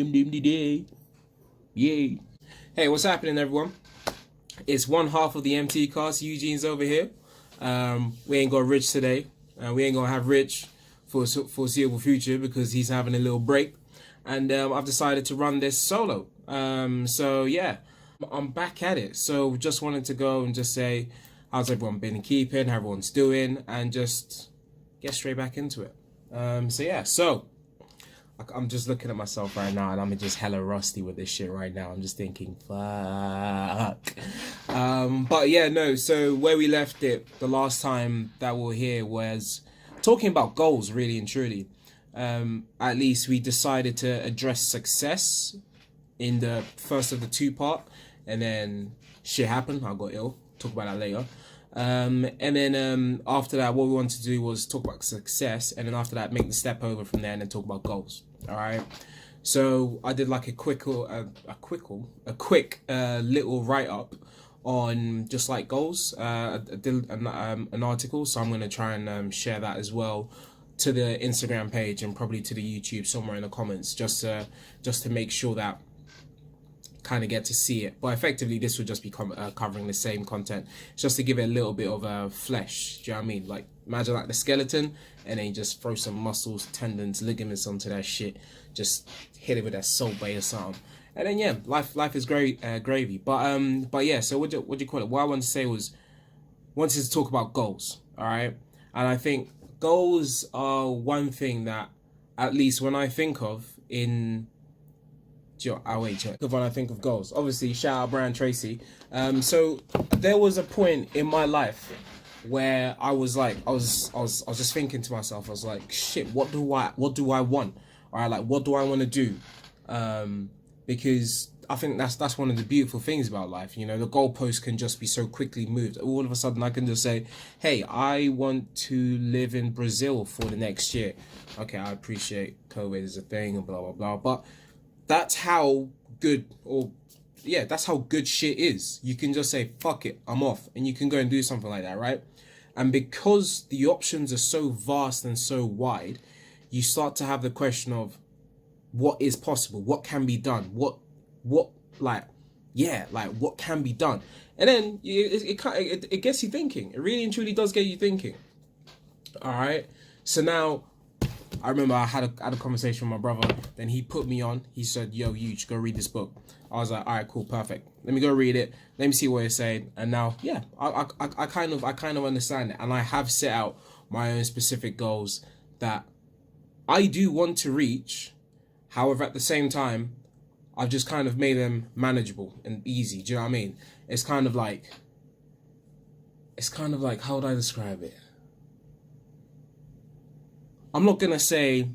day. Yay. Hey, what's happening, everyone? It's one half of the MT Cast. Eugene's over here. We ain't got Rich today. We ain't gonna have Rich for foreseeable future because he's having a little break. And I've decided to run this solo. So yeah, I'm back at it. So just wanted to go and just say, how's everyone been keeping? How everyone's doing? And just get straight back into it. So I'm just looking at myself right now and I'm just hella rusty with this shit right now. I'm just thinking, fuck. But yeah, no, so where we left it the last time that we were here was talking about goals, really and truly. At least we decided to address success in the first of the two-part, and then shit happened. I got ill. Talk about that later. And then after that, what we wanted to do was talk about success, and then after that, make the step over from there and then talk about goals. All right. So I did like a quick little write-up on just like goals. I did an article, so I'm gonna try and share that as well to the Instagram page and probably to the YouTube somewhere in the comments, just to make sure that kind of get to see it. But effectively this would just be covering the same content, just to give it a little bit of flesh. Do you know what I mean? Like, imagine like the skeleton and then you just throw some muscles, tendons, ligaments onto that shit, just hit it with that salt bay or something, and then yeah, life is great, gravy. But yeah, so what do you call it, what I wanted to say was, wanted to talk about goals. All right. And I think goals are one thing that, at least when I think of when I think of goals, obviously shout out Brian Tracy. So there was a point in my life where I was like, I was just thinking to myself, I was like, shit, what do I want? All right, like, what do I want to do? Because I think that's one of the beautiful things about life. You know, the goalpost can just be so quickly moved. All of a sudden, I can just say, hey, I want to live in Brazil for the next year. Okay, I appreciate COVID is a thing and blah, blah, blah. But that's how good, that's how good shit is. You can just say, fuck it, I'm off. And you can go and do something like that, right? And because the options are so vast and so wide, you start to have the question of what is possible, what can be done, what can be done. And then it gets you thinking. It really and truly does get you thinking. All right. So now, I remember I had a conversation with my brother. Then he put me on. He said, "Yo, Huge, go read this book." I was like, "All right, cool, perfect. Let me go read it. Let me see what it's saying." And now, yeah, I kind of understand it, and I have set out my own specific goals that I do want to reach. However, at the same time, I've just kind of made them manageable and easy. Do you know what I mean? It's kind of like, how would I describe it? I'm not going to say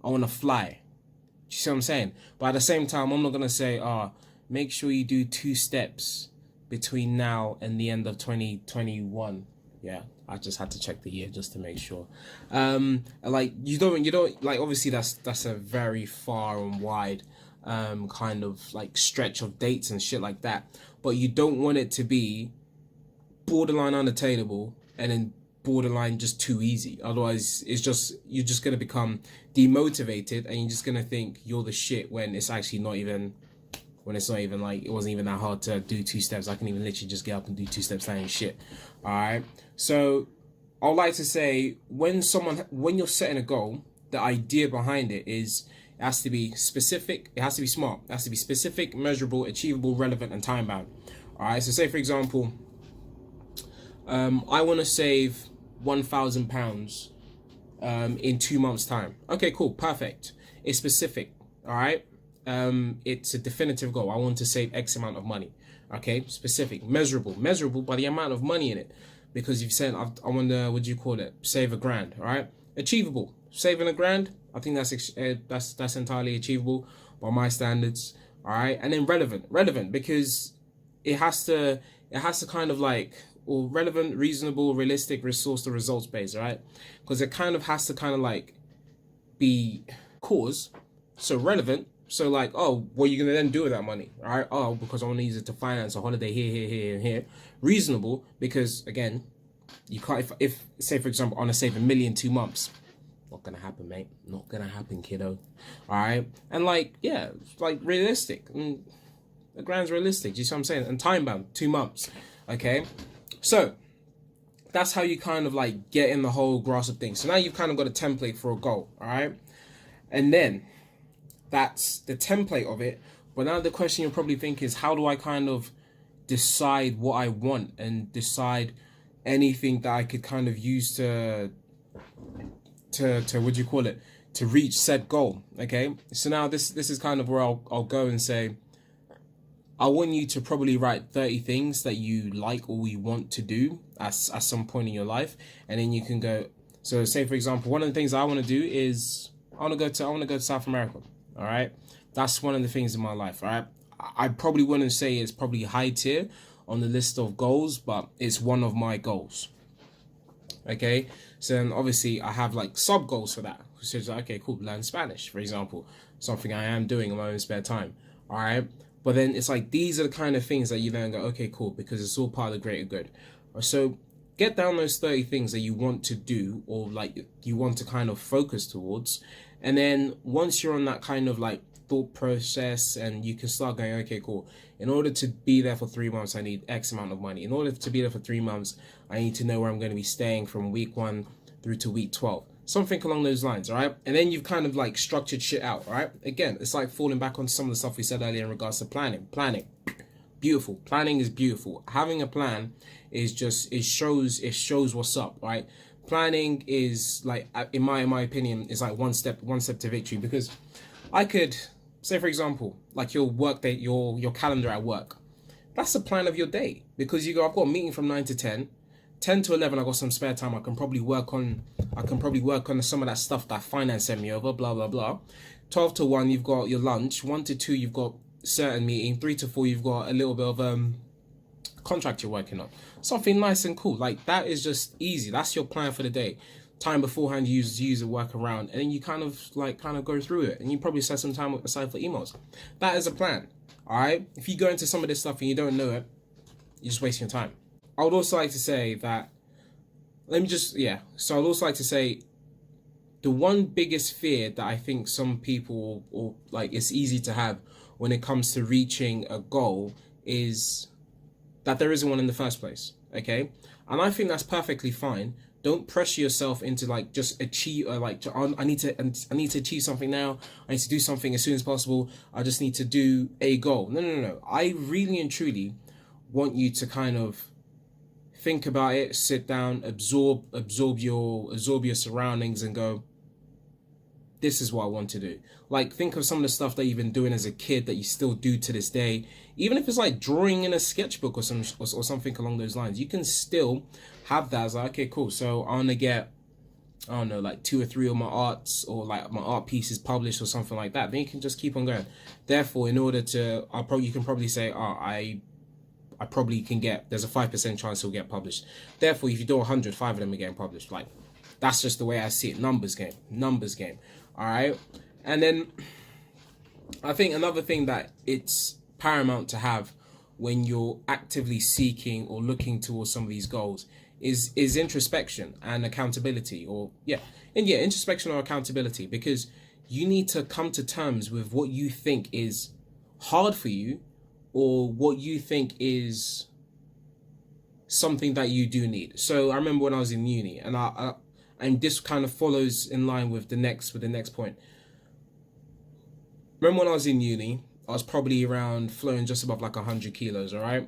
I want to fly. You see what I'm saying? But at the same time, I'm not going to say, make sure you do 2 steps between now and the end of 2021. Yeah, I just had to check the year just to make sure. Like, you don't like, obviously that's a very far and wide kind of like stretch of dates and shit like that. But you don't want it to be borderline unattainable and then borderline just too easy. Otherwise, you're just gonna become demotivated and you're just gonna think you're the shit when it's actually not even. When it's not even like, it wasn't even that hard to do 2 steps. I can even literally just get up and do 2 steps. That ain't shit. All right. So I would like to say, when you're setting a goal, the idea behind it is, it has to be specific. It has to be smart. It has to be specific, measurable, achievable, relevant, and time bound. All right. So say, for example, I want to save £1,000 in 2 months' time. Okay, cool, perfect. It's specific. All right. It's a definitive goal. I want to save X amount of money. Okay, specific, measurable by the amount of money in it, because you've said I want to, what do you call it, save £1,000. All right, achievable, saving £1,000. I think that's entirely achievable by my standards. All right, and then relevant because it has to kind of like, or relevant, reasonable, realistic, resource to results based. Right, because it kind of has to kind of like be cause. So relevant. So like, oh, what are you gonna then do with that money? All right. Oh, because I want to use it to finance a holiday here, and here. Reasonable, because again, you can't. If say for example, I want to save £1 million 2 months, Not gonna happen, mate. Not gonna happen, kiddo. All right. And like, yeah, like realistic. The grand's realistic. You see what I'm saying? And time bound, 2 months. Okay. So that's how you kind of like get in the whole grasp of things. So now you've kind of got a template for a goal. All right. And then that's the template of it. But now the question you're probably thinking is, how do I kind of decide what I want and decide anything that I could kind of use to what do you call it, to reach said goal? Okay, so now this is kind of where I'll go and say, I want you to probably write 30 things that you like or you want to do at some point in your life, and then you can go. So say for example, one of the things I want to do is I want to go to South America. All right, that's one of the things in my life. All right, I probably wouldn't say it's probably high tier on the list of goals, but it's one of my goals. Okay, so then obviously I have like sub goals for that, which is like, okay, cool, learn Spanish, for example, something I am doing in my own spare time. All right, but then it's like these are the kind of things that you then go, okay, cool, because it's all part of the greater good. So get down those 30 things that you want to do, or like you want to kind of focus towards, and then once you're on that kind of like thought process, and you can start going, okay, cool, in order to be there for 3 months I need X amount of money. In order to be there for 3 months I need to know where I'm going to be staying from week 1 through to week 12, something along those lines. All right, and then you've kind of like structured shit out. All right, again, it's like falling back on some of the stuff we said earlier in regards to planning. Beautiful. Planning is beautiful. Having a plan is just, it shows what's up. Right, planning is like, in my opinion, is like one step to victory. Because I could say, for example, like your work day, your calendar at work, that's the plan of your day, because you go, I've got a meeting from 9 to 10, 10 to 11 I got some spare time, I can probably work on some of that stuff that finance sent me over, blah blah blah. 12 to 1 you've got your lunch, 1 to 2 you've got certain meeting, 3 to 4 you've got a little bit of contract you're working on, something nice and cool. Like that is just easy. That's your plan for the day. Time beforehand you use a work around, and then you kind of go through it, and you probably set some time aside for emails. That is a plan. All right, if you go into some of this stuff and you don't know it, you're just wasting your time. I would also like to say that, so I'd also like to say, the one biggest fear that I think some people, or like it's easy to have when it comes to reaching a goal, is that there isn't one in the first place. Okay, and I think that's perfectly fine. Don't pressure yourself into like just achieve, or like I need to achieve something now. I need to do something as soon as possible. I just need to do a goal. No. I really and truly want you to kind of think about it, sit down, absorb your surroundings, and go, this is what I want to do. Like, think of some of the stuff that you've been doing as a kid that you still do to this day. Even if it's like drawing in a sketchbook or something along those lines, you can still have that as like, okay, cool. So I want to get, I don't know, like 2 or 3 of my arts, or like my art pieces published or something like that. Then you can just keep on going. Therefore, in order to, you can probably say, I probably can get, there's a 5% chance it'll get published. Therefore, if you do 100, 5 of them are getting published. Like, that's just the way I see it. Numbers game. All right. And then I think another thing that it's paramount to have when you're actively seeking or looking towards some of these goals is introspection and accountability, introspection or accountability, because you need to come to terms with what you think is hard for you, or what you think is something that you do need. So I remember when I was in uni, and this kind of follows in line with the next point. Remember when I was in uni, I was probably around floating just above like 100 kilos, all right?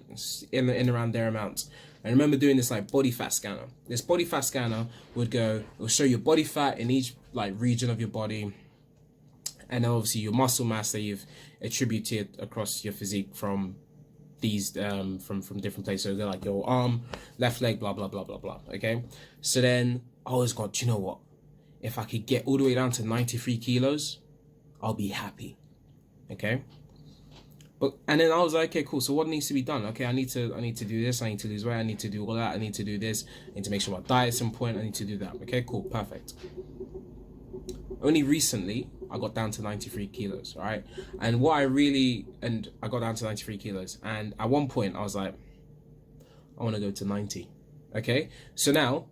In around their amounts. I remember doing this like body fat scanner. This body fat scanner it will show your body fat in each like region of your body, and obviously your muscle mass that you've attributed across your physique from these from different places. So they're like your arm, left leg, blah blah blah blah blah. Okay, so then I always got, you know what? If I could get all the way down to 93 kilos, I'll be happy. Okay. And then I was like, okay, cool. So what needs to be done? Okay, I need to do this. I need to lose weight. I need to do all that. I need to do this. I need to make sure my diet's on point. I need to do that. Okay, cool, perfect. Only recently I got down to 93 kilos. All right, and I got down to 93 kilos. And at one point I was like, I want to go to 90. Okay, so now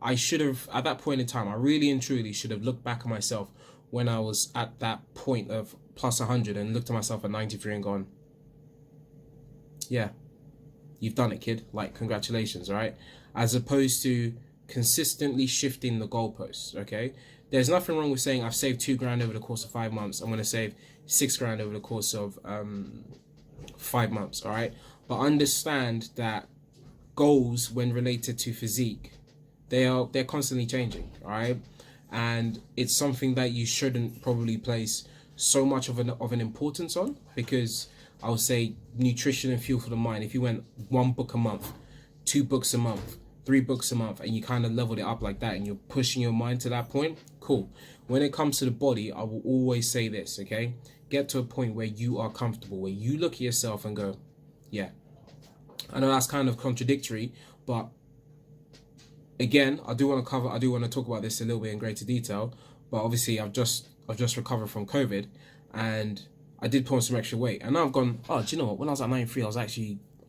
I should have, at that point in time, I really and truly should have looked back at myself when I was at that point of plus 100 and looked at myself at 93 and gone, yeah, you've done it, kid. Like, congratulations, right? As opposed to consistently shifting the goalposts, okay? There's nothing wrong with saying I've saved $2,000 over the course of 5 months. I'm going to save $6,000 over the course of 5 months, all right? But understand that goals, when related to physique, they're constantly changing, all right? And it's something that you shouldn't probably place so much of an importance on, because I would say nutrition and fuel for the mind. If you went 1 book a month, 2 books a month, 3 books a month, and you kind of leveled it up like that, and you're pushing your mind to that point, cool. When it comes to the body, I will always say this, okay? Get to a point where you are comfortable, where you look at yourself and go, yeah. I know that's kind of contradictory, but again, I do want to talk about this a little bit in greater detail. But obviously, I've just recovered from COVID, and I did put on some extra weight, and now I've gone, oh, do you know what? When I was at 93,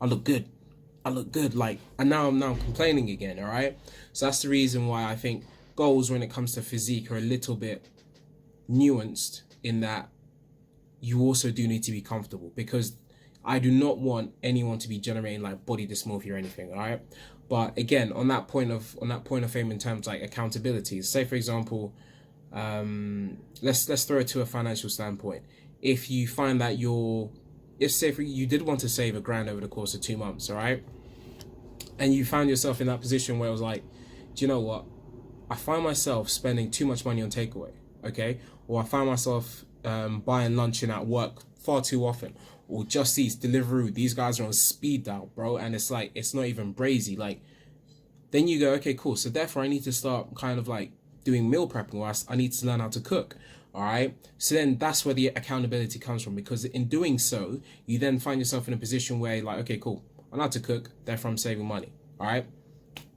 I look good. I look good, like, and now I'm complaining again, all right? So that's the reason why I think goals when it comes to physique are a little bit nuanced, in that you also do need to be comfortable, because I do not want anyone to be generating like body dysmorphia or anything, all right? But again, on that point of fame in terms like accountability, say for example, let's throw it to a financial standpoint. If you find that you did want to save $1,000 over the course of 2 months, all right? And you found yourself in that position where it was like, do you know what? I find myself spending too much money on takeaway, okay? Or I find myself buying lunch in at work far too often. Or Just Eat, Deliveroo, these guys are on speed dial, bro. And it's like, it's not even brazy. Like, then you go, okay, cool. So therefore I need to start kind of like doing meal prepping, or I need to learn how to cook. All right. So then that's where the accountability comes from, because in doing so, you then find yourself in a position where you're like, okay, cool. I know how to cook. Therefore I'm saving money. All right.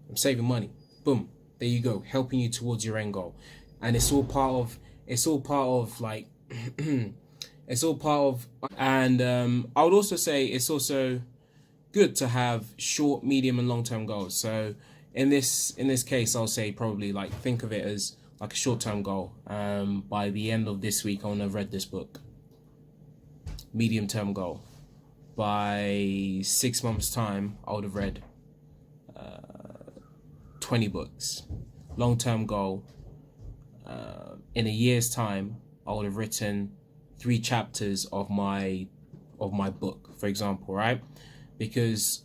I'm saving money. Boom. There you go. Helping you towards your end goal. And it's all part of like, and I would also say it's also good to have short, medium and long-term goals. So in this case, I'll say probably like think of it as like a short-term goal. By the end of this week, I want to have read this book. Medium-term goal. By 6 months' time, I would have read 20 books. Long-term goal. In a year's time, I would have written 3 chapters of my book, for example, right? Because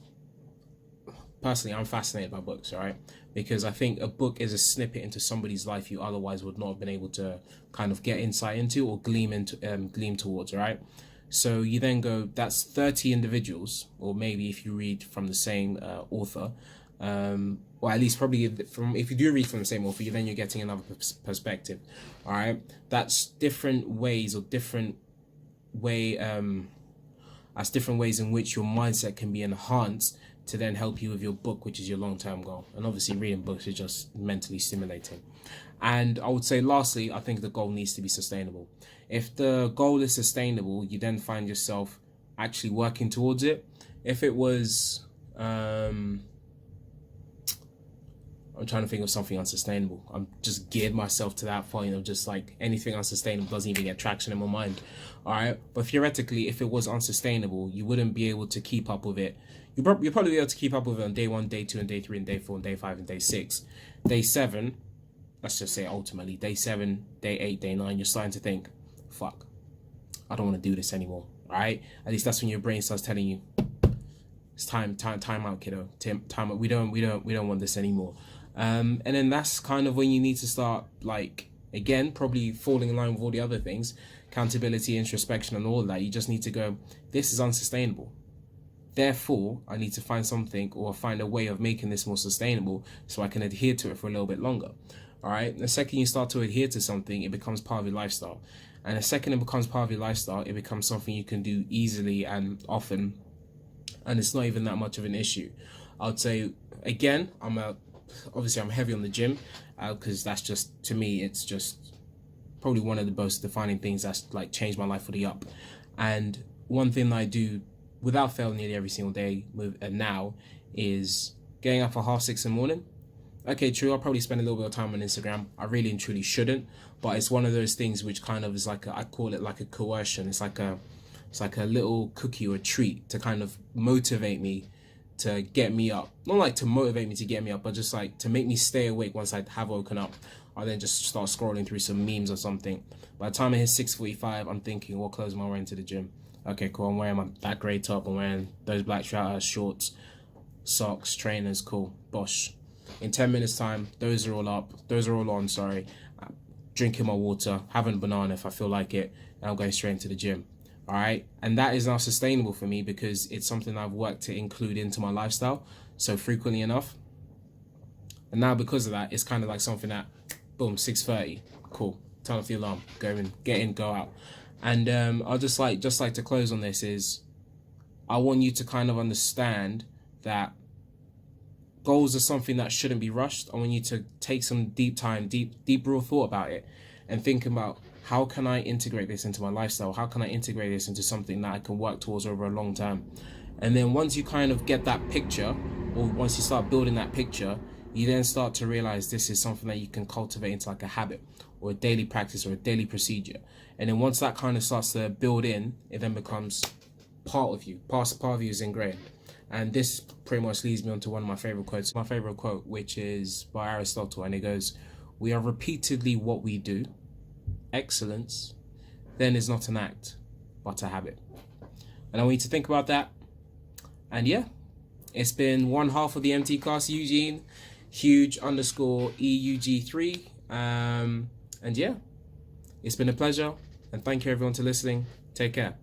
personally, I'm fascinated by books, right? Because I think a book is a snippet into somebody's life you otherwise would not have been able to kind of get insight into or gleam towards, right? So you then go, that's 30 individuals, or maybe if you read from the same author, or at least probably if you do read from the same author, then you're getting another perspective. All right, that's different ways in which your mindset can be enhanced to then help you with your book, which is your long-term goal. And obviously reading books is just mentally stimulating. And I would say lastly, I think the goal needs to be sustainable. If the goal is sustainable, you then find yourself actually working towards it. If it was I'm trying to think of something unsustainable. I'm just geared myself to that point of just like anything unsustainable doesn't even get traction in my mind. All right. But theoretically, if it was unsustainable, you wouldn't be able to keep up with it. You'll probably be able to keep up with it on day 1, day 2, and day 3, and day 4, and day 5, and day 6. Day 7, let's just say ultimately, day 7, day 8, day 9, you're starting to think, fuck, I don't want to do this anymore. All right. At least that's when your brain starts telling you, it's time out, kiddo. Time out. We don't want this anymore. And then that's kind of when you need to start, like, again, probably falling in line with all the other things, accountability, introspection, and all of that. You just need to go, this is unsustainable. Therefore, I need to find something or find a way of making this more sustainable so I can adhere to it for a little bit longer. All right. The second you start to adhere to something, it becomes part of your lifestyle. And the second it becomes part of your lifestyle, it becomes something you can do easily and often. And it's not even that much of an issue. I would say, again, I'm heavy on the gym because that's just, to me, it's just probably one of the most defining things that's like changed my life for the up. And one thing that I do without fail nearly every single day now is getting up at 6:30 in the morning, Okay, true, I'll probably spend a little bit of time on Instagram. I really and truly shouldn't, but it's one of those things which kind of is like I call it like a coercion. It's like a little cookie or a treat to kind of motivate me to get me up. Not like to motivate me to get me up, but just like to make me stay awake once I have woken up. I'll then just start scrolling through some memes or something. By the time it hits 6:45, I'm thinking, what clothes am I wearing to the gym? Okay, cool. I'm wearing that grey top. I'm wearing those black trousers, shorts, socks, trainers. Cool. Bosh. In 10 minutes time, those are all up. Those are all on, sorry. Drinking my water, having a banana if I feel like it, and I'm going straight into the gym. All right. And that is now sustainable for me because it's something I've worked to include into my lifestyle so frequently enough. And now because of that, it's kind of like something that, boom, 6:30. Cool. Turn off the alarm. Go in, get in, go out. And I'll just like to close on this is I want you to kind of understand that goals are something that shouldn't be rushed. I want you to take some deep real thought about it and think about how can I integrate this into my lifestyle? How can I integrate this into something that I can work towards over a long term? And then once you kind of get that picture, or once you start building that picture, you then start to realize this is something that you can cultivate into like a habit or a daily practice or a daily procedure. And then once that kind of starts to build in, it then becomes part of you. Part of you is ingrained. And this pretty much leads me on to one of my favorite quotes. My favorite quote, which is by Aristotle, and it goes, "We are repeatedly what we do. Excellence then is not an act, but a habit." And I want you to think about that. And yeah, it's been one half of the MT Cast Eugene, huge_EUG3. And yeah, it's been a pleasure. And thank you everyone for listening. Take care.